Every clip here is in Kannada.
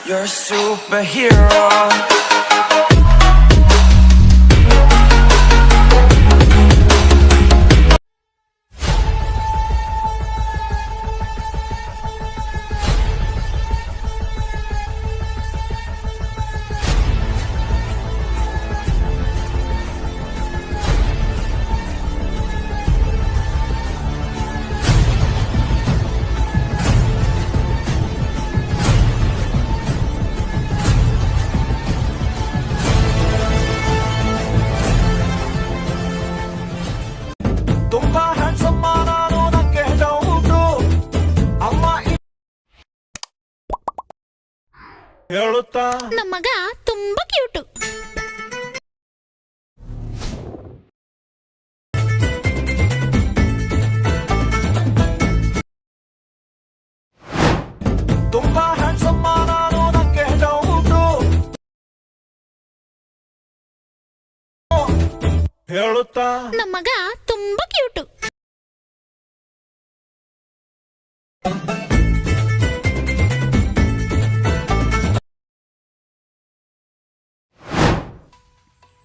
You're a superhero. ತುಂಬಾ ಹ್ಯಾಂಡ್ಸಮ್ ನಾನು ನಂಗೆ ಡೌಟು ಅಮ್ಮ ಹೇಳುತ್ತಾ ನಮ್ಮ ಮಗ ತುಂಬಾ ಕ್ಯೂಟು. ತುಂಬಾ ಹ್ಯಾಂಡ್ಸಮ್ ನಾನು ನಂಗೆ ಡೌಟು ಹೇಳುತ್ತಾ ನಮ್ಮ ಮಗ ತುಂಬಾ ಕ್ಯೂಟು.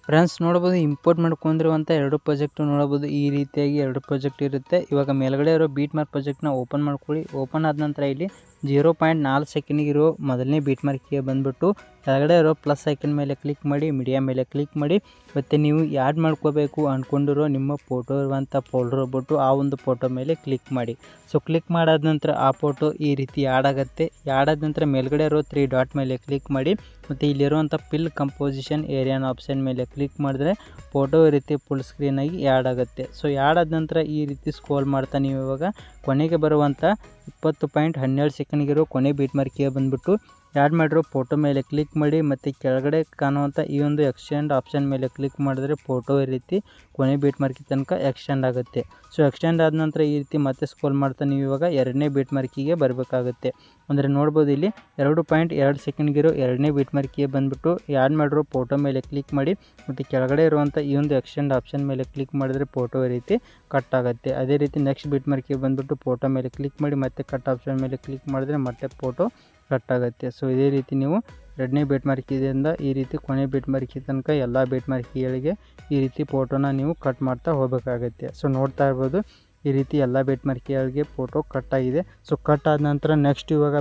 ಫ್ರೆಂಡ್ಸ್ ನೋಡಬಹುದು ಇಂಪೋರ್ಟ್ ಮಾಡ್ಕೊಂಡಿರುವಂಥ ಎರಡು ಪ್ರಾಜೆಕ್ಟ್ ನೋಡಬಹುದು. ಈ ರೀತಿಯಾಗಿ ಎರಡು ಪ್ರಾಜೆಕ್ಟ್ ಇರುತ್ತೆ. ಇವಾಗ ಮೇಲ್ಗಡೆ ಇರೋ ಬೀಟ್ ಮಾರ್ಕ್ ಪ್ರಾಜೆಕ್ಟ್ನ ಓಪನ್ ಮಾಡ್ಕೊಳ್ಳಿ. ಓಪನ್ ಆದ ನಂತರ ಇಲ್ಲಿ 0.4 ಸೆಕೆಂಡ್ಗೆ ಇರೋ ಮೊದಲನೇ ಬೀಟ್ ಮಾರ್ಕಿಗೆ ಬಂದುಬಿಟ್ಟು ಕೆಳಗಡೆ ಇರೋ ಪ್ಲಸ್ ಐಕನ್ ಮೇಲೆ ಕ್ಲಿಕ್ ಮಾಡಿ, ಮೀಡಿಯಾ ಮೇಲೆ ಕ್ಲಿಕ್ ಮಾಡಿ. ಮತ್ತು ನೀವು ಆ್ಯಡ್ ಮಾಡ್ಕೋಬೇಕು ಅಂದ್ಕೊಂಡಿರೋ ನಿಮ್ಮ ಫೋಟೋ ಇರುವಂಥ ಫೋಲ್ಡರ್ ಹೋಗ್ಬಿಟ್ಟು ಆ ಒಂದು ಫೋಟೋ ಮೇಲೆ ಕ್ಲಿಕ್ ಮಾಡಿ. ಸೊ ಕ್ಲಿಕ್ ಮಾಡಾದ ನಂತರ ಆ ಫೋಟೋ ಈ ರೀತಿ ಆ್ಯಡ್ ಆಗುತ್ತೆ. ಆ್ಯಡ್ ಆದ ನಂತರ ಮೇಲ್ಗಡೆ ಇರೋ 3 ಡಾಟ್ ಮೇಲೆ ಕ್ಲಿಕ್ ಮಾಡಿ ಮತ್ತು ಇಲ್ಲಿರುವಂಥ ಪಿಲ್ ಕಂಪೋಸಿಷನ್ ಏರಿಯಾನ ಆಪ್ಷನ್ ಮೇಲೆ ಕ್ಲಿಕ್ ಮಾಡಿದ್ರೆ ಫೋಟೋ ಈ ರೀತಿ ಫುಲ್ ಸ್ಕ್ರೀನಾಗಿ ಆ್ಯಡ್ ಆಗುತ್ತೆ. ಸೊ ಆ್ಯಡ್ ಆದ ನಂತರ ಈ ರೀತಿ ಸ್ಕ್ರೋಲ್ ಮಾಡ್ತಾ ನೀವು ಇವಾಗ ಕೊನೆಗೆ ಬರುವಂಥ 20.12 ಸೆಕೆಂಡ್ಗಿರೋ ಕೊನೆ ಬೀಟ್ ಮಾರ್ಕಿಗೆ ಬಂದುಬಿಟ್ಟು ಆ್ಯಡ್ ಮಾಡಿರೋ ಫೋಟೋ ಮೇಲೆ ಕ್ಲಿಕ್ ಮಾಡಿ ಮತ್ತು ಕೆಳಗಡೆ ಕಾಣುವಂಥ ಈ ಒಂದು ಎಕ್ಸ್ಟೆಂಡ್ ಆಪ್ಷನ್ ಮೇಲೆ ಕ್ಲಿಕ್ ಮಾಡಿದ್ರೆ ಫೋಟೋ ಈ ರೀತಿ ಕೊನೆ ಬೀಟ್ ಮಾರ್ಕಿಗೆ ತನಕ ಎಕ್ಸ್ಟೆಂಡ್ ಆಗುತ್ತೆ. ಸೊ ಎಕ್ಸ್ಟೆಂಡ್ ಆದ ನಂತರ ಈ ರೀತಿ ಮತ್ತೆ ಸ್ಕ್ರೋಲ್ ಮಾಡ್ತಾ ನೀವು ಇವಾಗ ಎರಡನೇ ಬೀಟ್ ಮಾರ್ಕಿಗೆ ಬರಬೇಕಾಗುತ್ತೆ. ಅಂದರೆ ನೋಡ್ಬೋದು ಇಲ್ಲಿ 2.2 ಸೆಕೆಂಡ್ಗಿರೋ ಎರಡನೇ ಬೀಟ್ ಮಾರ್ಕಿಗೆ ಬಂದುಬಿಟ್ಟು ಆ್ಯಡ್ ಮಾಡಿರೋ ಫೋಟೋ ಮೇಲೆ ಕ್ಲಿಕ್ ಮಾಡಿ ಮತ್ತು ಕೆಳಗಡೆ ಇರುವಂಥ ಈ ಒಂದು ಎಕ್ಸ್ಟೆಂಡ್ ಆಪ್ಷನ್ ಮೇಲೆ ಕ್ಲಿಕ್ ಮಾಡಿದ್ರೆ ಫೋಟೋ ಈ ರೀತಿ ಕಟ್ ಆಗುತ್ತೆ. ಅದೇ ರೀತಿ ನೆಕ್ಸ್ಟ್ ಬೀಟ್ ಮಾರ್ಕಿಗೆ ಬಂದುಬಿಟ್ಟು ಫೋಟೋ ಮೇಲೆ ಕ್ಲಿಕ್ ಮಾಡಿ ಮತ್ತೆ ಕಟ್ ಆಪ್ಷನ್ ಮೇಲೆ ಕ್ಲಿಕ್ ಮಾಡಿದ್ರೆ ಮತ್ತೆ ಫೋಟೋ ಕಟ್ ಆಗುತ್ತೆ. ಸೊ ಇದೇ ರೀತಿ ನೀವು ಎರಡನೇ ಬೀಟ್ ಮಾರ್ಕಿದಿಂದ ಈ ರೀತಿ ಕೊನೆ ಬೀಟ್ ಮಾರ್ಕಿ ತನಕ ಎಲ್ಲ ಬೀಟ್ ಮಾರ್ಕಿಗಳಿಗೆ ಈ ರೀತಿ ಫೋಟೋನ ನೀವು ಕಟ್ ಮಾಡ್ತಾ ಹೋಗಬೇಕಾಗುತ್ತೆ. ಸೊ ನೋಡ್ತಾ ಇರ್ಬೋದು ಈ ರೀತಿ ಎಲ್ಲ ಬೀಟ್ ಮಾರ್ಕಿಗಳಿಗೆ ಫೋಟೋ ಕಟ್ ಆಗಿದೆ. ಸೊ ಕಟ್ ಆದ ನಂತರ ನೆಕ್ಸ್ಟ್ ಇವಾಗ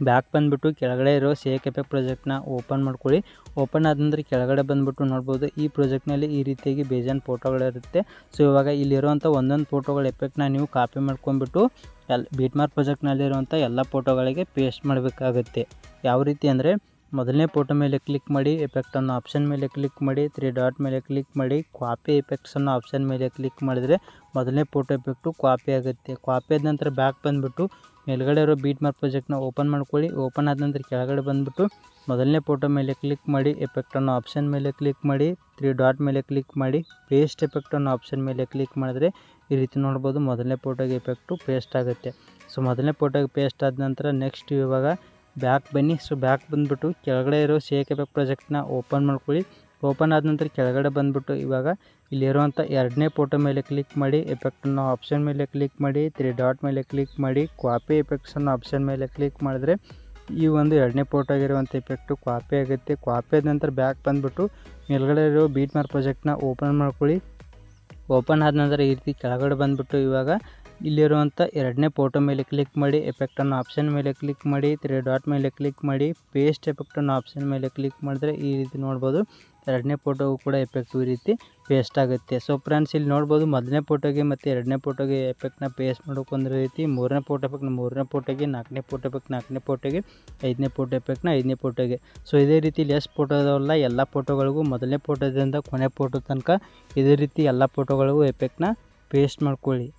ಬ್ಯಾಕ್ ಬಂದುಬಿಟ್ಟು ಕೆಳಗಡೆ ಇರೋ 𝐶𝐸 ಪ್ರಾಜೆಕ್ಟ್ನ ಓಪನ್ ಮಾಡ್ಕೊಳ್ಳಿ. ಓಪನ್ ಆದ ನಂತರ ಕೆಳಗಡೆ ಬಂದುಬಿಟ್ಟು ನೋಡ್ಬೋದು ಈ ಪ್ರಾಜೆಕ್ಟ್ನಲ್ಲಿ ಈ ರೀತಿಯಾಗಿ ಬೇಜಾನ್ ಫೋಟೋಗಳಿರುತ್ತೆ. ಸೊ ಇವಾಗ ಇಲ್ಲಿರುವಂಥ ಒಂದೊಂದು ಫೋಟೋಗಳ ಎಫೆಕ್ಟ್ನ ನೀವು ಕಾಪಿ ಮಾಡ್ಕೊಂಡ್ಬಿಟ್ಟು ಬೀಟ್ ಮಾರ್ಕ್ ಪ್ರಾಜೆಕ್ಟ್ನಲ್ಲಿರುವಂಥ ಎಲ್ಲ ಫೋಟೋಗಳಿಗೆ ಪೇಸ್ಟ್ ಮಾಡಬೇಕಾಗುತ್ತೆ. ಯಾವ ರೀತಿ ಅಂದರೆ ಮೊದಲನೇ ಫೋಟೋ ಮೇಲೆ ಕ್ಲಿಕ್ ಮಾಡಿ, ಎಫೆಕ್ಟ್ ಅನ್ನೋ ಆಪ್ಷನ್ ಮೇಲೆ ಕ್ಲಿಕ್ ಮಾಡಿ, 3 ಡಾಟ್ ಮೇಲೆ ಕ್ಲಿಕ್ ಮಾಡಿ, ಕಾಪಿ ಎಫೆಕ್ಟ್ಸ್ ಅನ್ನೋ ಆಪ್ಷನ್ ಮೇಲೆ ಕ್ಲಿಕ್ ಮಾಡಿದರೆ ಮೊದಲನೇ ಫೋಟೋ ಎಫೆಕ್ಟು ಕಾಪಿ ಆಗುತ್ತೆ. ಕಾಪಿ ಆದ ನಂತರ ಬ್ಯಾಕ್ ಬಂದುಬಿಟ್ಟು ಮೇಲ್ಗಡೆ ಇರೋ ಬೀಟ್ ಮಾರ್ಕ್ ಪ್ರಾಜೆಕ್ಟ್ನ ಓಪನ್ ಮಾಡ್ಕೊಳ್ಳಿ. ಓಪನ್ ಆದ ನಂತರ ಕೆಳಗಡೆ ಬಂದುಬಿಟ್ಟು ಮೊದಲನೇ ಫೋಟೋ ಮೇಲೆ ಕ್ಲಿಕ್ ಮಾಡಿ, ಎಫೆಕ್ಟ್ ಅನ್ನೋ ಆಪ್ಷನ್ ಮೇಲೆ ಕ್ಲಿಕ್ ಮಾಡಿ, 3 ಡಾಟ್ ಮೇಲೆ ಕ್ಲಿಕ್ ಮಾಡಿ, ಪೇಸ್ಟ್ ಎಫೆಕ್ಟ್ ಅನ್ನೋ ಆಪ್ಷನ್ ಮೇಲೆ ಕ್ಲಿಕ್ ಮಾಡಿದ್ರೆ ಈ ರೀತಿ ನೋಡ್ಬೋದು ಮೊದಲನೇ ಫೋಟೋಗೆ ಎಫೆಕ್ಟು ಪೇಸ್ಟ್ ಆಗುತ್ತೆ. ಸೊ ಮೊದಲನೇ ಫೋಟೋಗೆ ಪೇಸ್ಟ್ ಆದ ನಂತರ ನೆಕ್ಸ್ಟ್ ಇವಾಗ ಬ್ಯಾಕ್ ಬನ್ನಿ. ಸೊ ಬ್ಯಾಕ್ ಬಂದುಬಿಟ್ಟು ಕೆಳಗಡೆ ಇರೋ 𝐶𝐸 ಪ್ರಾಜೆಕ್ಟ್ನ ಓಪನ್ ಮಾಡ್ಕೊಳ್ಳಿ. ಓಪನ್ ಆದ ನಂತರ ಕೆಳಗಡೆ ಬಂದುಬಿಟ್ಟು ಇವಾಗ ಇಲ್ಲಿರುವಂಥ ಎರಡನೇ ಫೋಟೋ ಮೇಲೆ ಕ್ಲಿಕ್ ಮಾಡಿ, ಎಫೆಕ್ಟ್ ಅನ್ನೋ ಆಪ್ಷನ್ ಮೇಲೆ ಕ್ಲಿಕ್ ಮಾಡಿ, 3 ಡಾಟ್ ಮೇಲೆ ಕ್ಲಿಕ್ ಮಾಡಿ, ಕಾಪಿ ಎಫೆಕ್ಟ್ಸ್ ಅನ್ನೋ ಆಪ್ಷನ್ ಮೇಲೆ ಕ್ಲಿಕ್ ಮಾಡಿದ್ರೆ ಈ ಒಂದು ಎರಡನೇ ಫೋಟೋ ಆಗಿರುವಂಥ ಎಫೆಕ್ಟು ಕಾಪಿ ಆಗುತ್ತೆ. ಕಾಪಿ ಆದ ನಂತರ ಬ್ಯಾಕ್ ಬಂದುಬಿಟ್ಟು ಮೇಲ್ಗಡೆ ಇರೋ ಬೀಟ್ ಮಾರ್ಕ್ ಪ್ರಾಜೆಕ್ಟ್ನ ಓಪನ್ ಮಾಡ್ಕೊಳ್ಳಿ. ಓಪನ್ ಆದ ನಂತರ ಈ ರೀತಿ ಕೆಳಗಡೆ ಬಂದುಬಿಟ್ಟು ಇವಾಗ ಇಲ್ಲಿರುವಂಥ ಎರಡನೇ ಫೋಟೋ ಮೇಲೆ ಕ್ಲಿಕ್ ಮಾಡಿ, ಎಫೆಕ್ಟ್ ಅನ್ನೋ ಆಪ್ಷನ್ ಮೇಲೆ ಕ್ಲಿಕ್ ಮಾಡಿ, 3 ಡಾಟ್ ಮೇಲೆ ಕ್ಲಿಕ್ ಮಾಡಿ, ಪೇಸ್ಟ್ ಎಫೆಕ್ಟ್ ಅನ್ನೋ ಆಪ್ಷನ್ ಮೇಲೆ ಕ್ಲಿಕ್ ಮಾಡಿದ್ರೆ ಈ ರೀತಿ ನೋಡ್ಬೋದು ಎರಡನೇ ಫೋಟೋಗೂ ಕೂಡ ಎಫೆಕ್ಟ್ ಈ ರೀತಿ ಪೇಸ್ಟ್ ಆಗುತ್ತೆ. ಸೊ ಫ್ರೆಂಡ್ಸ್ ಇಲ್ಲಿ ನೋಡ್ಬೋದು ಮೊದಲನೇ ಫೋಟೋಗೆ ಮತ್ತು ಎರಡನೇ ಫೋಟೋಗೆ ಎಫೆಕ್ಟ್ನ ಪೇಸ್ಟ್ ಮಾಡೋಕೆ ಒಂದು ರೀತಿ, ಮೂರನೇ ಫೋಟೋ ಎಫೆಕ್ಟ್ನ ಮೂರನೇ ಫೋಟೋಗೆ, ನಾಲ್ಕನೇ ಫೋಟೋ ಎಫೆಕ್ಟ್ ನಾಲ್ಕನೇ ಫೋಟೋಗೆ, ಐದನೇ ಫೋಟೋ ಎಫೆಕ್ಟ್ನ ಐದನೇ ಫೋಟೋಗೆ. ಸೊ ಇದೇ ರೀತಿ ಎಷ್ಟು ಫೋಟೋ ಇದಾವಲ್ಲ ಎಲ್ಲ ಫೋಟೋಗಳಿಗೂ ಮೊದಲನೇ ಫೋಟೋದಿಂದ ಕೊನೆ ಫೋಟೋ ತನಕ ಇದೇ ರೀತಿ ಎಲ್ಲ ಫೋಟೋಗಳಿಗೂ ಎಫೆಕ್ಟ್ನ ಪೇಸ್ಟ್ ಮಾಡ್ಕೊಳ್ಳಿ.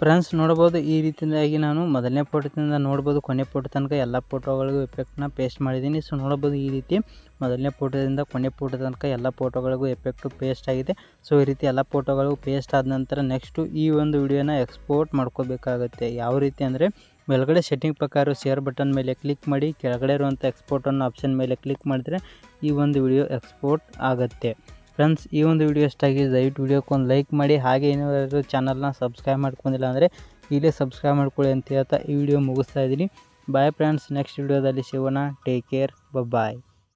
ಫ್ರೆಂಡ್ಸ್ ನೋಡ್ಬೋದು ಈ ರೀತಿಯಾಗಿ ನಾನು ಮೊದಲನೇ ಫೋಟೋದಿಂದ ನೋಡ್ಬೋದು ಕೊನೆ ಫೋಟೋ ತನಕ ಎಲ್ಲ ಫೋಟೋಗಳಿಗೂ ಎಫೆಕ್ಟ್ನ ಪೇಸ್ಟ್ ಮಾಡಿದ್ದೀನಿ. ಸೊ ನೋಡ್ಬೋದು ಈ ರೀತಿ ಮೊದಲನೇ ಫೋಟೋದಿಂದ ಕೊನೆ ಫೋಟೋ ತನಕ ಎಲ್ಲ ಫೋಟೋಗಳಿಗೂ ಎಫೆಕ್ಟು ಪೇಸ್ಟ್ ಆಗಿದೆ. ಸೊ ಈ ರೀತಿ ಎಲ್ಲ ಫೋಟೋಗಳಿಗೂ ಪೇಸ್ಟ್ ಆದ ನಂತರ ನೆಕ್ಸ್ಟು ಈ ಒಂದು ವಿಡಿಯೋನ ಎಕ್ಸ್ಪೋರ್ಟ್ ಮಾಡ್ಕೋಬೇಕಾಗುತ್ತೆ. ಯಾವ ರೀತಿ ಅಂದರೆ ಮೇಲ್ಗಡೆ ಸೆಟ್ಟಿಂಗ್ ಪ್ರಕಾರ ಶೇರ್ ಬಟನ್ ಮೇಲೆ ಕ್ಲಿಕ್ ಮಾಡಿ, ಕೆಳಗಡೆ ಇರುವಂಥ ಎಕ್ಸ್ಪೋರ್ಟ್ ಅನ್ನೋ ಆಪ್ಷನ್ ಮೇಲೆ ಕ್ಲಿಕ್ ಮಾಡಿದ್ರೆ ಈ ಒಂದು ವಿಡಿಯೋ ಎಕ್ಸ್ಪೋರ್ಟ್ ಆಗುತ್ತೆ. ಫ್ರೆಂಡ್ಸ್ ಈ ಒಂದು ವಿಡಿಯೋ ಇಷ್ಟಾಗಿದೆ ದಯವಿಟ್ಟು ವಿಡಿಯೋಕ್ಕೆ ಒಂದು ಲೈಕ್ ಮಾಡಿ. ಹಾಗೆ ಏನಾದರೂ ಚಾನಲ್ನ ಸಬ್ಸ್ಕ್ರೈಬ್ ಮಾಡ್ಕೊಂಡಿಲ್ಲ ಅಂದರೆ ಈಗಲೇ ಸಬ್ಸ್ಕ್ರೈಬ್ ಮಾಡ್ಕೊಳ್ಳಿ ಅಂತ ಹೇಳ್ತಾ ಈ ವಿಡಿಯೋ ಮುಗಿಸ್ತಾ ಇದ್ದೀನಿ. ಬಾಯ್ ಫ್ರೆಂಡ್ಸ್, ನೆಕ್ಸ್ಟ್ ವಿಡಿಯೋದಲ್ಲಿ ಸಿಗೋಣ. ಟೇಕ್ ಕೇರ್, ಬಾಯ್.